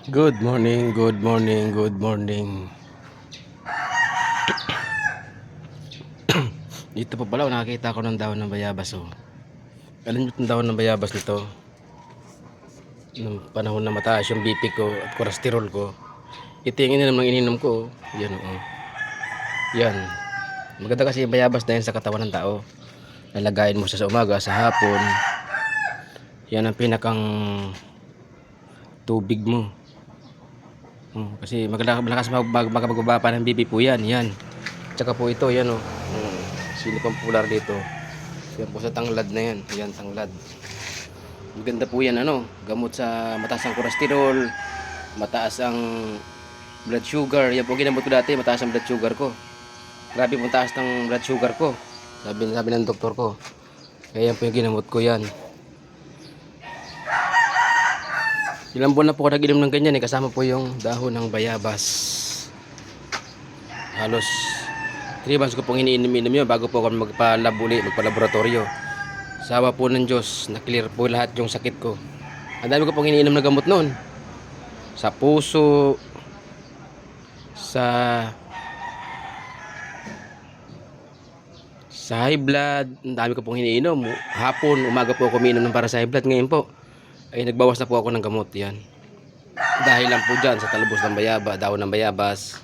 Good morning, good morning, good morning. Dito pa pala, nakakita ko ng dahon ng bayabas. Alam niyo itong dahon ng bayabas nito? Nung panahon na mataas yung BP ko at cholesterol ko, ito yung ininom ko. Yan, oh. Yan. Maganda kasi yung bayabas na yan sa katawan ng tao. Lalagayin mo siya sa umaga, sa hapon. Yan ang pinakang tubig mo. Kasi malakas magbaba pa ng BP po yan. Yan. Tsaka po ito, yan, oh. Silicone pular dito. Yan po sa tanglad na yan. Yan, tanglad. Maganda po yan, gamot sa mataas ang cholesterol, mataas ang blood sugar. Yan po ginamot ko dati, mataas ang blood sugar ko. Grabe po taas ng blood sugar ko. Sabi ng doktor ko. Kaya yan po yung ginamot ko yan. Ilang buwan na po ako nag-inom ng ganyan, kasama po yung dahon ng bayabas. Halos 3 months ko pong iniinom yun bago po ako magpa-laboratorio. Sawa po ng Diyos, na-clear po lahat yung sakit ko. Ang dami ko pong iniinom na gamot noon. Sa puso, sa high blood, ang dami ko pong iniinom. Hapon, umaga po ako umiinom ng para sa high blood. Ngayon po, ay nagbawas na po ako ng gamot yan. Dahil lang po dyan sa talbos ng bayaba, dahon ng bayabas.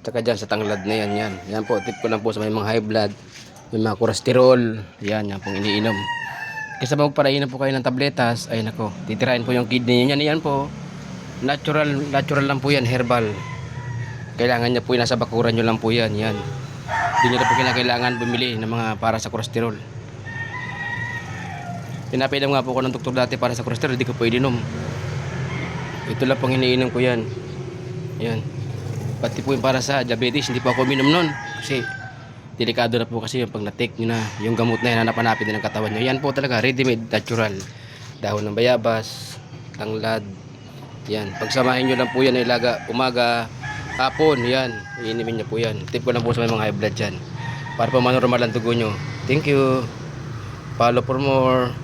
Tsaka dyan sa tanglad na yan. Yan po, tip ko lang po sa may mga high blood, may mga cholesterol. Yan pong iniinom. Kasi bago para inom po kayo ng tabletas, ay nako, titirain po yung kidney niya. Yan po, natural lang po yan, herbal. Kailangan niya po yung nasa bakuran nyo lang po yan. Hindi nyo na po kailangan bumili ng mga para sa cholesterol. Pinapainom nga po ako ng doktor dati para sa cholesterol, hindi ko po ininom. Ito lang pong iniinom ko yan. Yan. Pati po yung para sa diabetes, hindi po ako uminom nun. Kasi delikado na po kasi yung pag na-take nyo na yung gamot na yan, hanap-hanapin din ng katawan nyo. Yan po talaga, ready-made, natural. Dahon ng bayabas, tanglad. Yan. Pagsamahin nyo lang po yan, ilaga, umaga, hapon, yan. Iinimin nyo po yan. Tip ko lang po sa may mga high blood dyan. Para po manormal ang dugo nyo. Thank you. Follow for more.